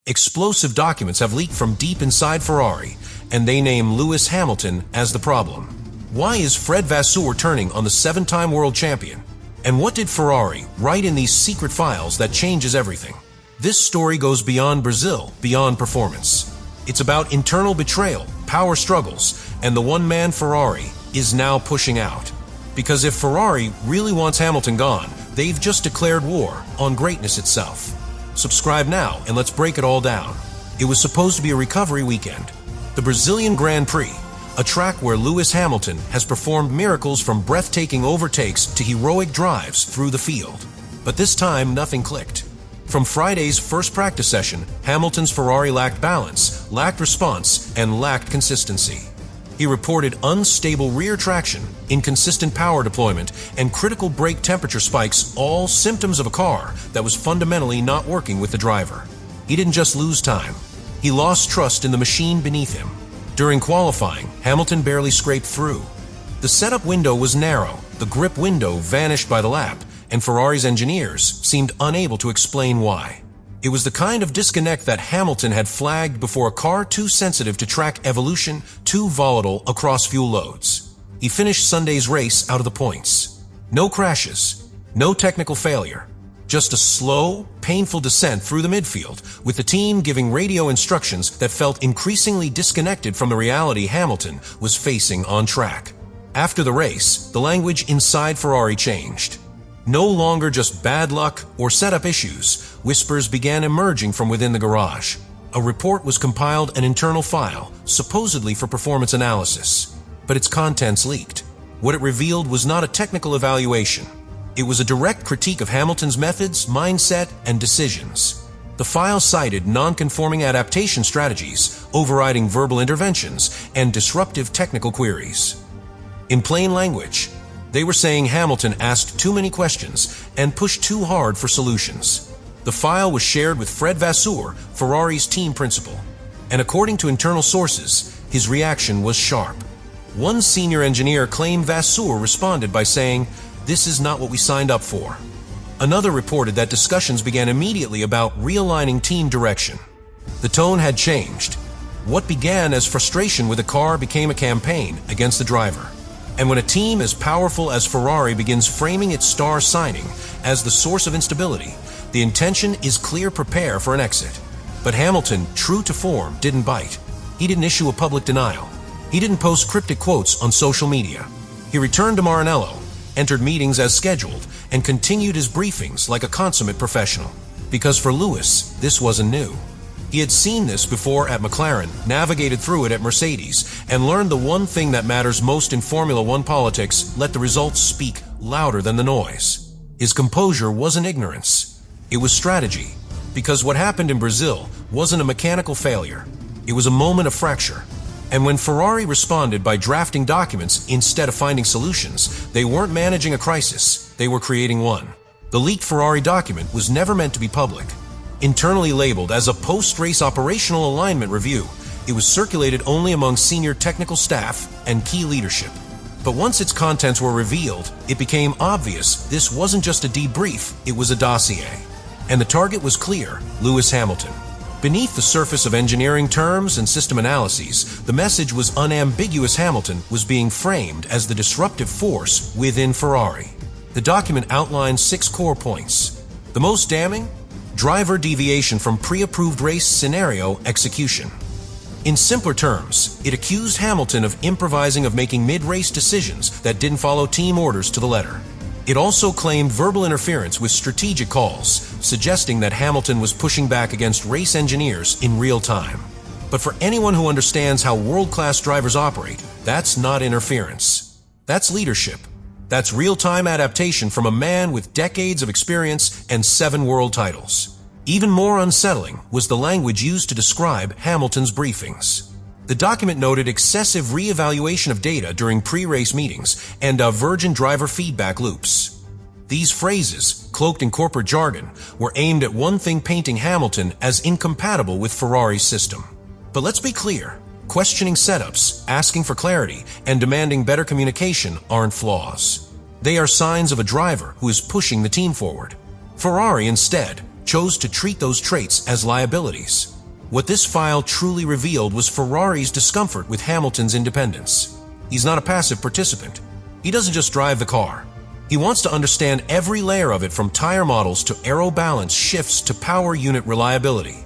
Explosive documents have leaked from deep inside Ferrari, and they name Lewis Hamilton as the problem. Why is Fred Vasseur turning on the 7-time world champion? And what did Ferrari write in these secret files that changes everything? This story goes beyond Brazil, beyond performance. It's about internal betrayal, power struggles, and the one-man Ferrari is now pushing out. Because if Ferrari really wants Hamilton gone, they've just declared war on greatness itself. Subscribe now and let's break it all down. It was supposed to be a recovery weekend. The Brazilian Grand Prix, a track where Lewis Hamilton has performed miracles from breathtaking overtakes to heroic drives through the field. But this time, nothing clicked. From Friday's first practice session, Hamilton's Ferrari lacked balance, lacked response, and lacked consistency. He reported unstable rear traction, inconsistent power deployment, and critical brake temperature spikes, all symptoms of a car that was fundamentally not working with the driver. He didn't just lose time. He lost trust in the machine beneath him. During qualifying, Hamilton barely scraped through. The setup window was narrow, the grip window vanished by the lap, and Ferrari's engineers seemed unable to explain why. It was the kind of disconnect that Hamilton had flagged before a car too sensitive to track evolution, too volatile across fuel loads. He finished Sunday's race out of the points. No crashes, no technical failure, just a slow, painful descent through the midfield, with the team giving radio instructions that felt increasingly disconnected from the reality Hamilton was facing on track. After the race, the language inside Ferrari changed. No longer just bad luck or setup issues, whispers began emerging from within the garage. A report was compiled, an internal file, supposedly for performance analysis. But its contents leaked. What it revealed was not a technical evaluation. It was a direct critique of Hamilton's methods, mindset, and decisions. The file cited non-conforming adaptation strategies, overriding verbal interventions, and disruptive technical queries. In plain language, they were saying Hamilton asked too many questions and pushed too hard for solutions. The file was shared with Fred Vasseur, Ferrari's team principal, and according to internal sources, his reaction was sharp. One senior engineer claimed Vasseur responded by saying, "This is not what we signed up for." Another reported that discussions began immediately about realigning team direction. The tone had changed. What began as frustration with the car became a campaign against the driver. And when a team as powerful as Ferrari begins framing its star signing as the source of instability, the intention is clear: prepare for an exit. But Hamilton, true to form, didn't bite. He didn't issue a public denial. He didn't post cryptic quotes on social media. He returned to Maranello, entered meetings as scheduled, and continued his briefings like a consummate professional. Because for Lewis, this wasn't new. He had seen this before at McLaren, navigated through it at Mercedes, and learned the one thing that matters most in Formula One politics: let the results speak louder than the noise. His composure wasn't ignorance. It was strategy. Because what happened in Brazil wasn't a mechanical failure. It was a moment of fracture. And when Ferrari responded by drafting documents instead of finding solutions, they weren't managing a crisis, they were creating one. The leaked Ferrari document was never meant to be public. Internally labeled as a post-race operational alignment review, it was circulated only among senior technical staff and key leadership. But once its contents were revealed, it became obvious this wasn't just a debrief, it was a dossier. And the target was clear: Lewis Hamilton. Beneath the surface of engineering terms and system analyses, the message was unambiguous: Hamilton was being framed as the disruptive force within Ferrari. The document outlined 6 core points. The most damning? Driver deviation from pre-approved race scenario execution. In simpler terms, it accused Hamilton of improvising, of making mid-race decisions that didn't follow team orders to the letter. It also claimed verbal interference with strategic calls, suggesting that Hamilton was pushing back against race engineers in real time. But for anyone who understands how world-class drivers operate, that's not interference. That's leadership. That's real-time adaptation from a man with decades of experience and 7 world titles. Even more unsettling was the language used to describe Hamilton's briefings. The document noted excessive re-evaluation of data during pre-race meetings and divergent driver feedback loops. These phrases, cloaked in corporate jargon, were aimed at one thing: painting Hamilton as incompatible with Ferrari's system. But let's be clear. Questioning setups, asking for clarity, and demanding better communication aren't flaws. They are signs of a driver who is pushing the team forward. Ferrari, instead, chose to treat those traits as liabilities. What this file truly revealed was Ferrari's discomfort with Hamilton's independence. He's not a passive participant. He doesn't just drive the car. He wants to understand every layer of it, from tire models to aero balance shifts to power unit reliability.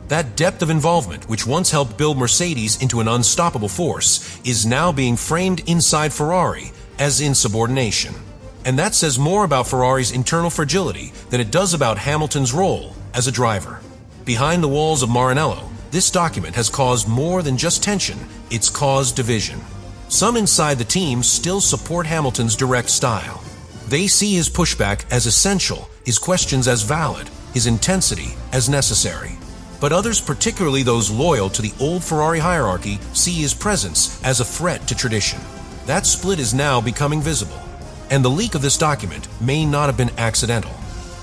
That depth of involvement, which once helped build Mercedes into an unstoppable force, is now being framed inside Ferrari as insubordination. And that says more about Ferrari's internal fragility than it does about Hamilton's role as a driver. Behind the walls of Maranello, this document has caused more than just tension, it's caused division. Some inside the team still support Hamilton's direct style. They see his pushback as essential, his questions as valid, his intensity as necessary. But others, particularly those loyal to the old Ferrari hierarchy, see his presence as a threat to tradition. That split is now becoming visible. And the leak of this document may not have been accidental.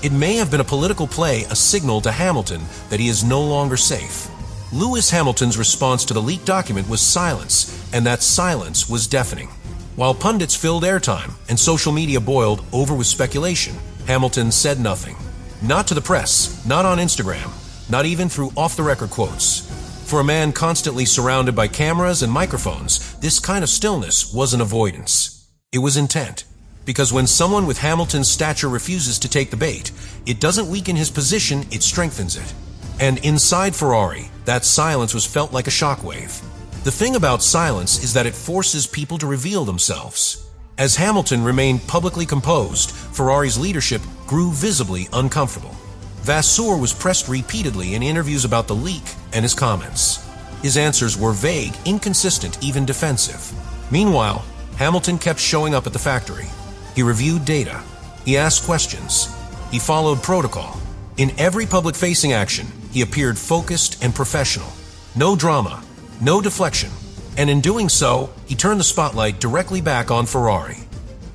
It may have been a political play, a signal to Hamilton that he is no longer safe. Lewis Hamilton's response to the leaked document was silence, and that silence was deafening. While pundits filled airtime and social media boiled over with speculation, Hamilton said nothing. Not to the press, not on Instagram, not even through off-the-record quotes. For a man constantly surrounded by cameras and microphones, this kind of stillness wasn't avoidance. It was intent. Because when someone with Hamilton's stature refuses to take the bait, it doesn't weaken his position, it strengthens it. And inside Ferrari, that silence was felt like a shockwave. The thing about silence is that it forces people to reveal themselves. As Hamilton remained publicly composed, Ferrari's leadership grew visibly uncomfortable. Vasseur was pressed repeatedly in interviews about the leak and his comments. His answers were vague, inconsistent, even defensive. Meanwhile, Hamilton kept showing up at the factory. He reviewed data. He asked questions. He followed protocol. In every public-facing action, he appeared focused and professional. No drama, no deflection. And in doing so, he turned the spotlight directly back on Ferrari.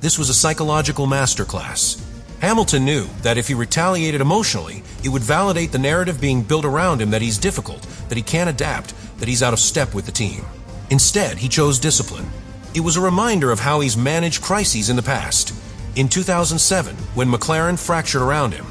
This was a psychological masterclass. Hamilton knew that if he retaliated emotionally, it would validate the narrative being built around him that he's difficult, that he can't adapt, that he's out of step with the team. Instead, he chose discipline. It was a reminder of how he's managed crises in the past. In 2007, when McLaren fractured around him.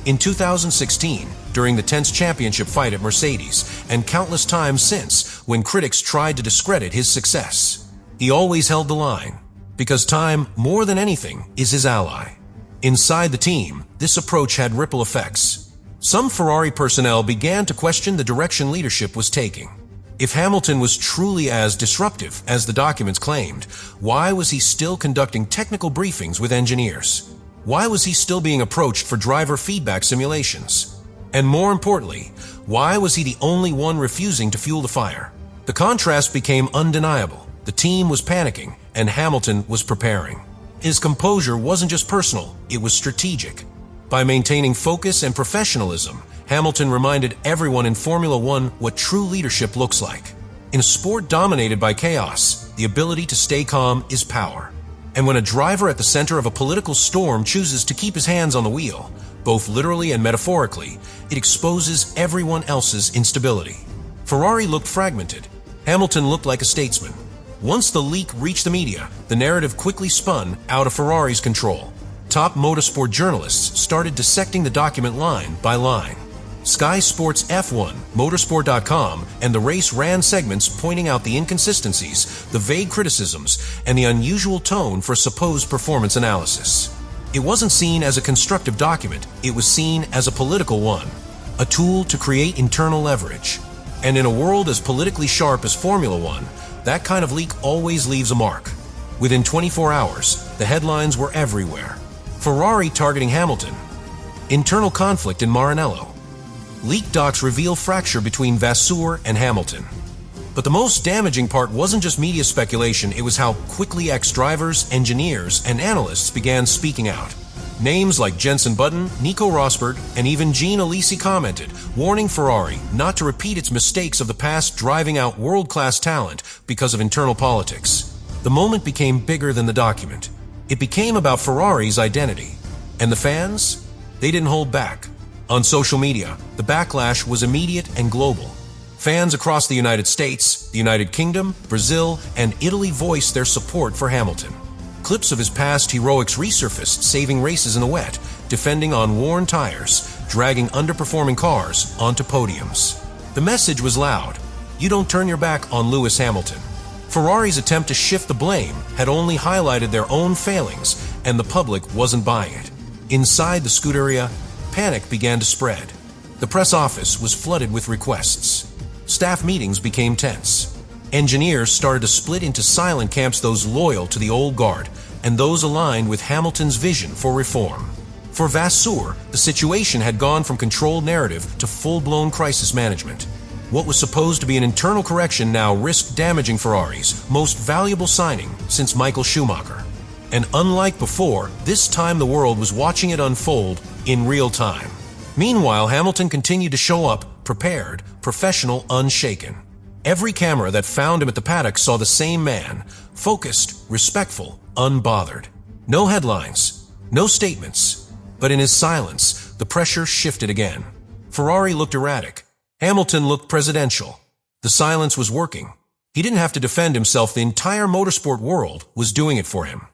In 2016, during the tense championship fight at Mercedes, and countless times since when critics tried to discredit his success. He always held the line, because time, more than anything, is his ally. Inside the team, this approach had ripple effects. Some Ferrari personnel began to question the direction leadership was taking. If Hamilton was truly as disruptive as the documents claimed, why was he still conducting technical briefings with engineers? Why was he still being approached for driver feedback simulations? And more importantly, why was he the only one refusing to fuel the fire? The contrast became undeniable. The team was panicking, and Hamilton was preparing. His composure wasn't just personal, it was strategic. By maintaining focus and professionalism, Hamilton reminded everyone in Formula One what true leadership looks like. In a sport dominated by chaos, the ability to stay calm is power. And when a driver at the center of a political storm chooses to keep his hands on the wheel, both literally and metaphorically, it exposes everyone else's instability. Ferrari looked fragmented. Hamilton looked like a statesman. Once the leak reached the media, the narrative quickly spun out of Ferrari's control. Top motorsport journalists started dissecting the document line by line. Sky Sports F1, Motorsport.com, and the Race ran segments pointing out the inconsistencies, the vague criticisms, and the unusual tone for supposed performance analysis. It wasn't seen as a constructive document, it was seen as a political one, a tool to create internal leverage. And in a world as politically sharp as Formula One, that kind of leak always leaves a mark. Within 24 hours, the headlines were everywhere. Ferrari targeting Hamilton. Internal conflict in Maranello. Leaked docs reveal fracture between Vasseur and Hamilton. But the most damaging part wasn't just media speculation, it was how quickly ex-drivers, engineers, and analysts began speaking out. Names like Jenson Button, Nico Rosberg, and even Gene Alesi commented, warning Ferrari not to repeat its mistakes of the past, driving out world-class talent because of internal politics. The moment became bigger than the document. It became about Ferrari's identity. And the fans? They didn't hold back. On social media, the backlash was immediate and global. Fans across the United States, the United Kingdom, Brazil, and Italy voiced their support for Hamilton. Clips of his past heroics resurfaced, saving races in the wet, defending on worn tires, dragging underperforming cars onto podiums. The message was loud: you don't turn your back on Lewis Hamilton. Ferrari's attempt to shift the blame had only highlighted their own failings, and the public wasn't buying it. Inside the Scuderia, panic began to spread. The press office was flooded with requests. Staff meetings became tense. Engineers started to split into silent camps, those loyal to the old guard and those aligned with Hamilton's vision for reform. For Vasseur, the situation had gone from controlled narrative to full-blown crisis management. What was supposed to be an internal correction now risked damaging Ferrari's most valuable signing since Michael Schumacher. And unlike before, this time the world was watching it unfold in real time. Meanwhile, Hamilton continued to show up, prepared, professional, unshaken. Every camera that found him at the paddock saw the same man, focused, respectful, unbothered. No headlines, no statements, but in his silence, the pressure shifted again. Ferrari looked erratic. Hamilton looked presidential. The silence was working. He didn't have to defend himself. The entire motorsport world was doing it for him.